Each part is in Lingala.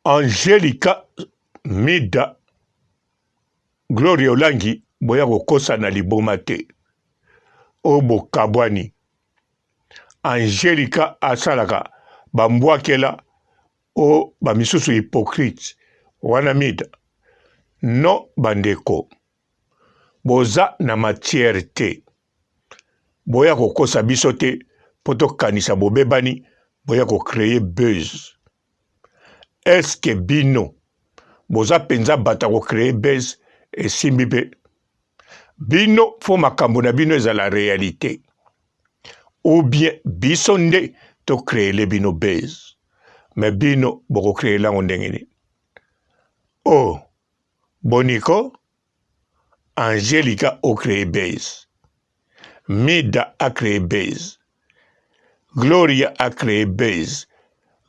Angelica Mida Gloria Olangi boya kokosa na liboma te obo kabwani Angelica asalaka bambwakela o bamisusu hypocrite wana Mida no bandeko boza na matière te boya kokosa biso te poto kanisa bobebani boya ko créer buzz. Est-ce que bino boza penza bata ko créer buzz et simbibe bino fo makambo na bino eza la réalité ou bien biso nde to créer le bino buzz mais bino boko créer lango ndengeni. Oh Boniko Angelica a créé buzz, Mida a créé buzz, Gloria a créé buzz,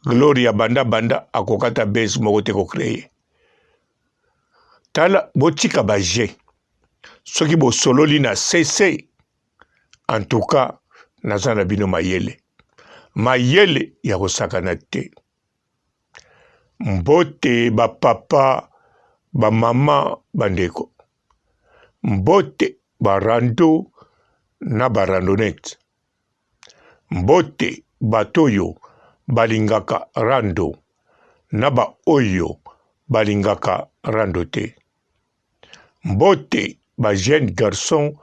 Gloria banda a kokata buzz mokote ko créé. Tala botika baje, soki bo sololi na cc, en tout cas, nazana bino mayele ya kosakana te. Mbote ba papa, ba mama bandeko, mbote barando na barandonete, mbote batoyo balingaka rando na ba oyo balingaka rando te, mbote ba jeune garçon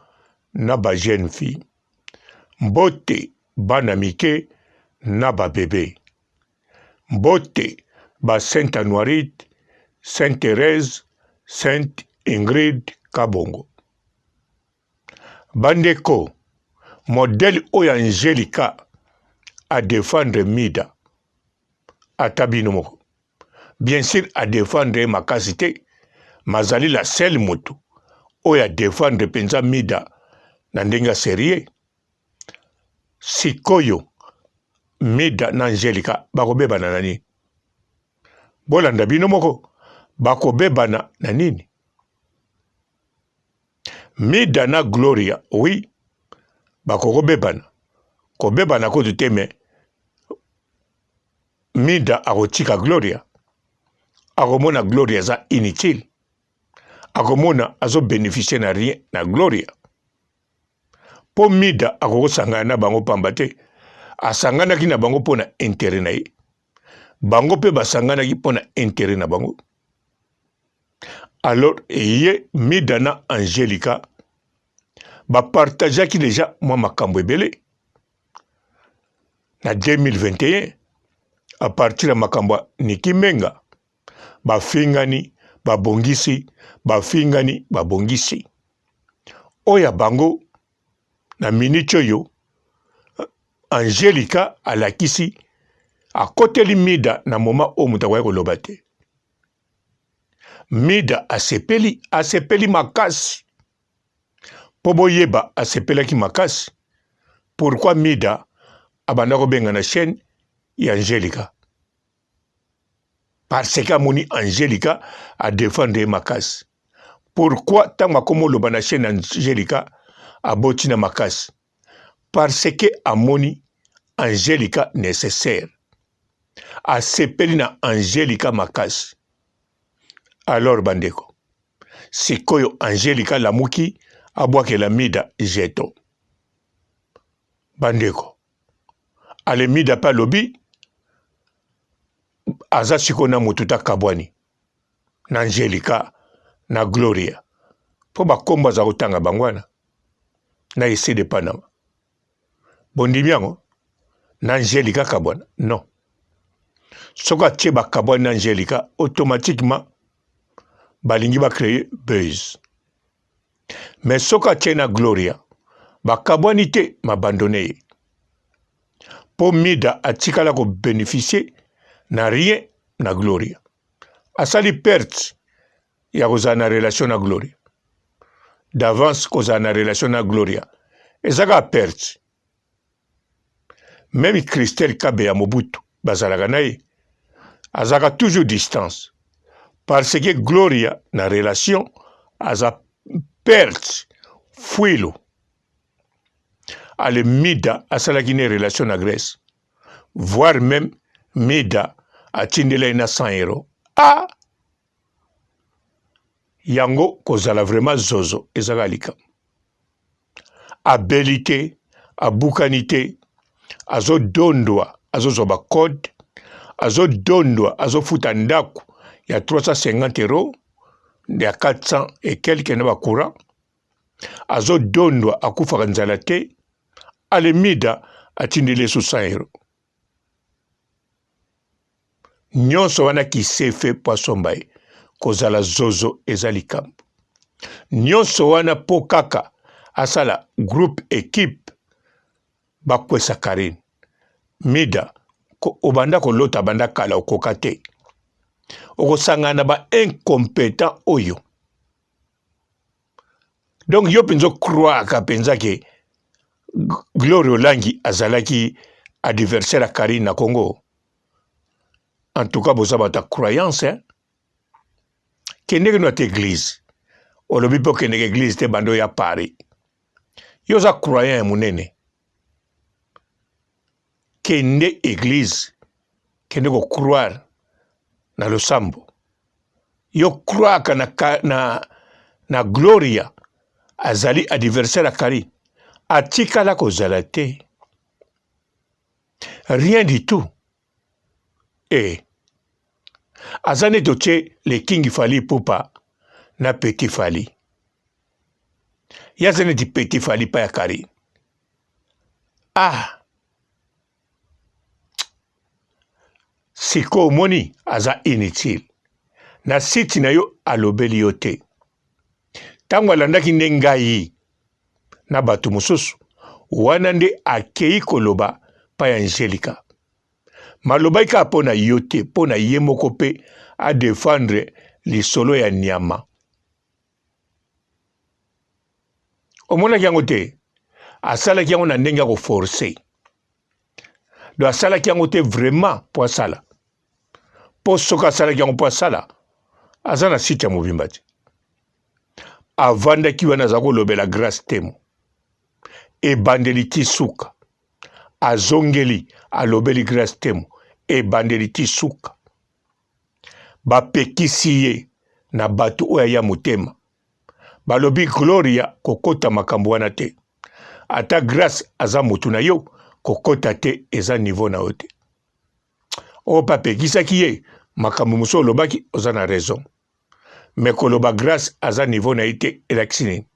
na ba jeune fille, mbote bana mike na ba bébé, mbote ba Sainte Anoirite, Sainte Thérèse, Sainte Ingrid Kabongo. Bandeko, modèle oyo Angelica a défendre Mida atabino moko. Bien sûr a défendre makasi te, mazali la seule mutu oyo a défendre penza Mida na ndenga sérieux. Sikoyo Mida na Angelica bakobebana na nini? Bolanda bino moko bakobebana na nini? Mida na Gloria, oui, bakobebana. Kobebana ko tuteme Mida akotika Gloria. Akomona Gloria za inutile. Akomona azo bénéficier na rien na Gloria. Po Mida akosangana na bango pamba te. Asangana ki na bango pona intérêt na ye. Bango pe basangana ki pona intérêt na bango. Alors, Mida na Angelica partageaki déjà moi makambo ebele na 2021 à partir de makambo Niki Menga bafingani babongisi bafingani babongisi oya bango na minute oyo Angelica alakisi akoteli Mida na moment o mutakwaya koloba te. Mida asepeli makasi. Pobo yeba asepelaki makasi. Pourquoi Mida abandako benga na chaîne ya Angelica? Parce que amoni Angelica a défendre makasi. Pourquoi tanga komo loba na chaîne Angelica aboti na makasi? Parce que amoni Angelica nécessaire. Asepeli na Angelica makasi. Alors bandeko, sikoyo Angelica lamuki abwakela Mida jeto. Bandeko, ale Mida pa lobi aza siko na mututa kabwani na Angelica na Gloria. Po bakomba za kotanga bangwana na ese de Panama. Bondimiango na Angelica kabwana? Non. Soka tche ba kabwani na Angelica automatiquement balingi ba créer buzz. Mais soka tchena Gloria bakabwani te m'abandonné. Po Mida atikala ko bénéficier na rien na Gloria. Asali perte ya kozala na relation na Gloria. D'avance kozala na relation na Gloria. Ezaka perte. Même Christelle Kabe ya Mobutu bazalaka na ye azaka toujours distance. Parce que Gloria na relation aza perte fuilo. Ale Mida asalaki ne relation na Grèce. Voire même Mida atindela na 100 € Ah, yango kozala vraiment zozo ezaka likambo. Abeli te, abukani te, azodondwa, azozwa bacode, azodondwa, azofuta ndako ya 350 euros, ya 400 et quelques na bakura, azodondwa akufaka nzala te, alemida atindele su 100 euros. Nyonso wana kisefe poisson ye kozala zozo eza likambo. Nyonso wana po kaka asala groupe équipe bakwesa Karine. Mida obanda kolota banda kala okoka te. Okosangana ba incompétent oyo. Donc yo penzo croire ka penza ke Glory Olangi azalaki adversaire à Karine na Congo. En tout cas, vous avez ta croyance, hein? Kende que notre église, on le dit pas que notre église te bando ya Paris. Yo za croyant munene. Kende église, kende ko croire na lo sambo. Yo croire que na Gloria azali adversaire à Karine. Atika la kozalate. Rien du tout. Et azane doche le King Fally Ipupa na Petit Fally. Yazane di Petit Fally pa ya Karine. Ah. Siko omoni aza inutile. Na siti na yo alobeli yo te. Tango alandaki nde ngai na bato mosusu wana nde akei koloba pa ya Angelica. Maloba ika pona yo te, pona ye moko pe a défendre lisolo ya nyama. Omona yango te, asala yango na ndenge ko forcer. Do asala yango te vraiment po asala. Po soka asala yango po asala. Azana site ya mobimba te. Avanda ki wana za kolobela grâce temo. E bandeli ti suka. Azongeli alobeli grâce temo. E bandeli ti suka. Bapekisi ye na batu oya ya motema. Balobi Gloria kokota makambo wana te. Ata grâce aza mutu na yo kokota te eza niveau na yo te. O papekisa ki ye makambo muso olobaki oza na raison. Mais koloba grâce aza niveau na ite elaksini.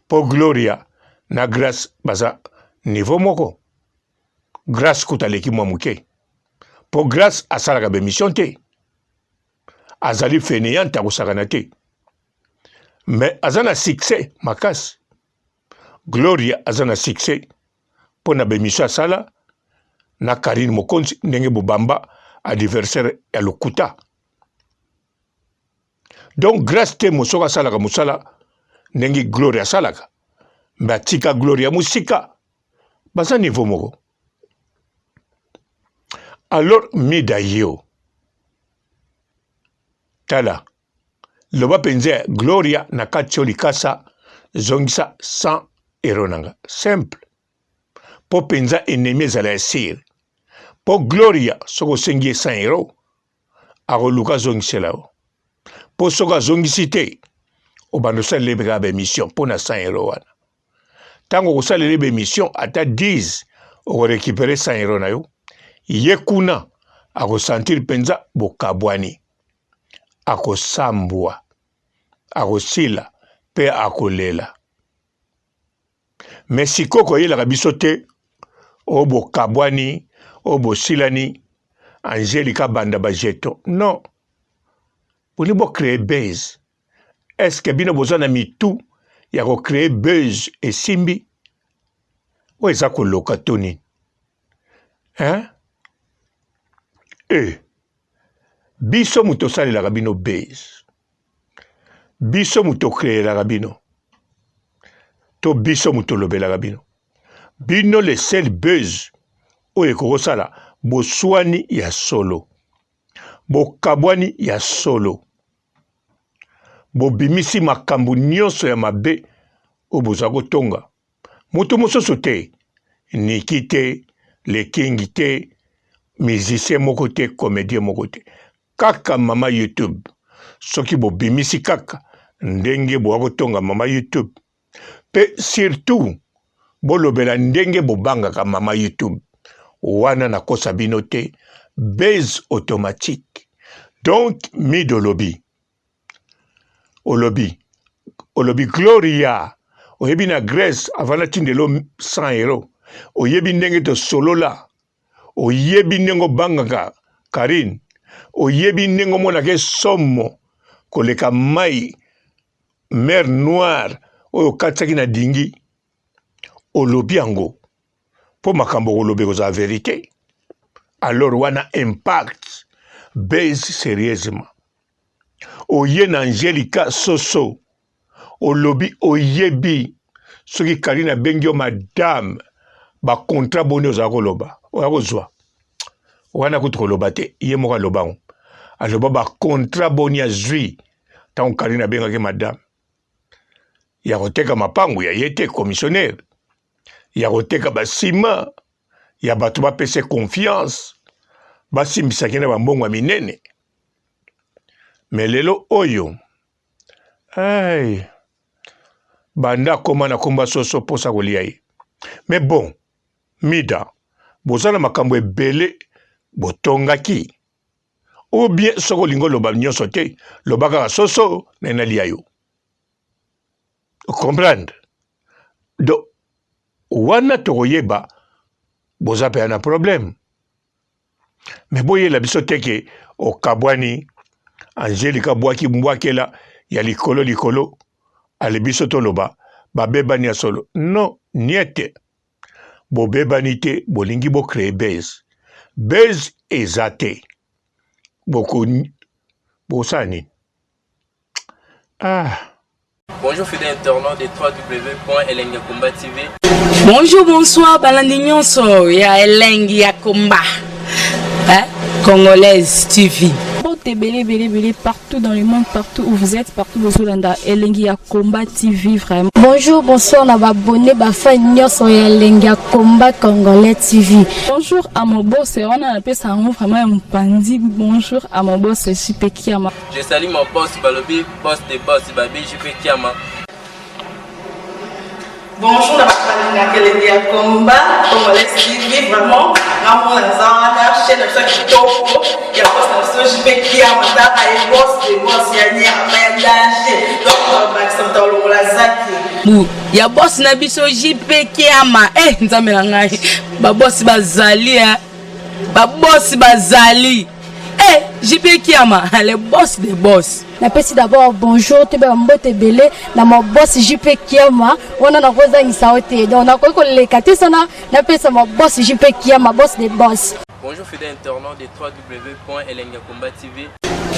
Po Gloria na grâce baza niveau moko. Grâce kutaleki mwa muke. Po grâce asalaka be mission te. Azali fainéant akosakana te. Mais azana succès makasi. Gloria azana succès pona be mission asala na Karine Mokonzi ndenge bobamba adversaire ya lokuta. Donc grâce te mosoka salaka musala ndenge Gloria salaka. Mba tika Gloria musika. Basa niveau moko. Alors mida yo. Tala. Loba penze Gloria na kacholi kasa zongisa 100 euros nanga. Simple. Po penza ennemi ezala esir. Po Gloria soko sengi 100 euros. Aroluka zongisela o. Po soka zongisi te. Obando salele be mission po na 100 euros wana. Tango kosalele be mission ata 10 o récupérer 100 euros na yo. Ye kuna akosentir penza bokabwani. Akosambwa. Akosila pe akolela. Mais sikoko yelaka biso te o bokabwani o bosilani Angelica banda bajeto. Non. Boni bo créer buzz. Est-ce que bino boza na mitu ya ko créer buzz et simbi? O eza koloka toni. Hein? Biso muto salelaka bino buzz. Biso muto créelaka bino. To biso muto lobelaka bino. Bino le seul buzz oyo ekokosala boswani ya solo. Bokabwani ya solo. Bobimisi makambo nyonso ya mabe oyo boza kotonga. Mutu mosusu te. Niki te, le King te, musicien moko te, comédien moko te. kaka mama YouTube. Soki bo bimisi kaka ndenge bo akotonga mama YouTube. Pe surtout bolobela ndenge bo banga ka mama YouTube. Wana na kosa bino te base automatique. Donc mido lobby. Olobi Gloria. Oyebi na Grèce avant la tindelo 100 euros. Oyebi ndenge to solola. Oyebi ndenge bangaka Karine. Oyebi ndenge mona ke somo koleka mai mer noire oyo katsaki na dingi. Olobi yango. Po makambo olobi koza vérité. Alors wana impact base sérieusement. Oye na Angelica Soso. Olobi oyebi soki Karina bengio madame ba contrat boni ozako loba oyako zwa wana kutu koloba te ye moka loba aloba ba contrat boni azwi tant Karina bengaki madame ya koteka mapangu ya yete commissionnaire ya koteka ba sima ya bato ba pese confiance basimbisaki na bambongo ya minene mais lelo oyo ay banda koma na komba soso posa kolia ye. Mais bon, mida, bozala makambo ebele botongaki. Ou bien soko lingo loba nyonso te, lobaka soso na nalia yo. Comprendre? Do wana tokoyeba boza pe na problème. Mais boye la biso teke o kabwani Angelica Bwaki mbwakela ya likolo alibiso toloba babebani ya solo non niete bobebani te bolingi bo créer base ezate boko bosani Bonjour fidèles internautes de www.elengiakomba TV. Bonjour, bonsoir, balandi nyonso ya Elengi ya Komba. Congolaise TV. Belé partout dans le monde, partout où vous êtes, partout où vous êtes, Elengi ya Komba TV vraiment. Bonjour, bonsoir, on a abonné Bafa Nyonso ya Elengi ya Komba Congolais TV. Bonjour à mon boss, on a appelé ça vraiment un pandi. Bonjour à mon boss, JP Kiama. Je salue mon boss Balobi, boss des boss Babi, JP Kiama. Bonjour, na Elengi ya Komba Congolais TV vraiment. Namo na zana chaîne de ça kitoko ya boss na JP Kiama ta ay boss des boss ya ni amendage. Donc ba samta longola zaki. Ya boss na biso JP Kiama nzambe na ngai ba boss bazali ba boss bazali JP Kiama le boss des boss. Napesi d'abord bonjour te ba mbote belé na mon boss JP Kiama wana na koza ngisaote donc na ko leka te sana napesa mon boss JP Kiama boss des boss. Bonjour fidèles internautes de www.elengiakomba TV.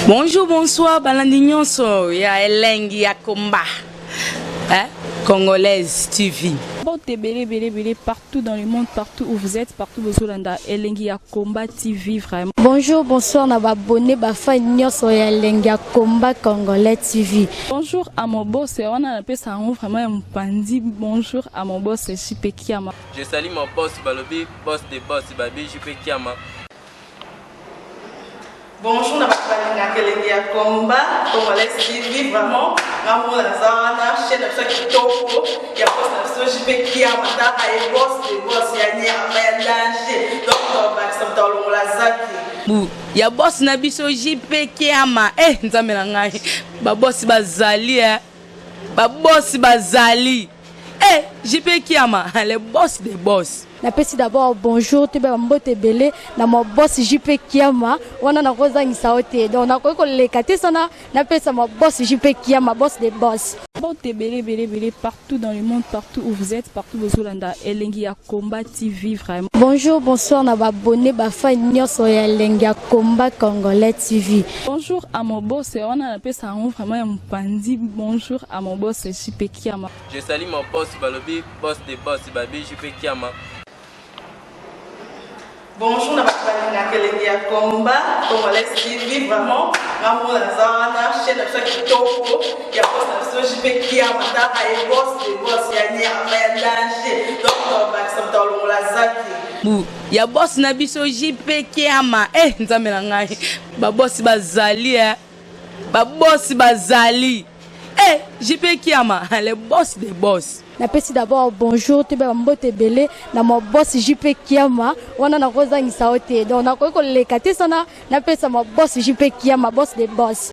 Bonjour, bonsoir, balandi nyonso ya Elengi ya Komba. Congolaise TV. Belé partout dans le monde, partout où vous êtes, partout où vous êtes, Elengi ya Komba TV vraiment. Bonjour, bonsoir, on a abonné Bafa Nyonso ya Elengi ya Komba Congolais TV. Bonjour à mon boss, on a appelé ça vraiment un pandi. Bonjour à mon boss JP Kiama. Je salue mon boss Balobi, boss des boss Babi, JP Kiama. Bonjour, na Elengi ya Komba Congolais TV vraiment. Namo na zana chaîne de ça kitoko ya boss na JP Kiama ta ay boss des boss ya ni amendage. Donc ba samta longola zaki. Ya boss na biso JP Kiama nzambe na ngai ba boss bazali ba boss bazali JP Kiama le boss des boss. Napesi d'abord bonjour te ba mbote belé na mon boss JP Kiama wana na koza ngisaote donc na ko leka te sana napesa mon boss JP Kiama boss des boss. Belé partout dans le monde, partout où vous êtes, partout où vous êtes, Elengi ya Komba TV vraiment. Bonjour, bonsoir, on a abonné Bafa Nyonso ya Elengi ya Komba Congolais TV. Bonjour à mon boss, on a appelé ça vraiment un pandi. Bonjour à mon boss JP Kiama. Je salue mon boss Balobi, boss des boss Babi, JP Kiama. Bonjour, na Elengi ya Komba Congolais TV vraiment. Namo na zana chaîne de ça kitoko ya boss na JP Kiama ta ay boss des boss ya ni amendage. Donc ba samta longola zaki. bu ya boss na biso JP Kiama nzambe na ngai ba boss bazali ba boss bazali JP Kiama le boss des boss. Napesi d'abord bonjour te ba mbote belé na mo boss JP Kiama wana na kozangisa ote donc na ko lekate sana napesa mo boss JP Kiama boss des boss.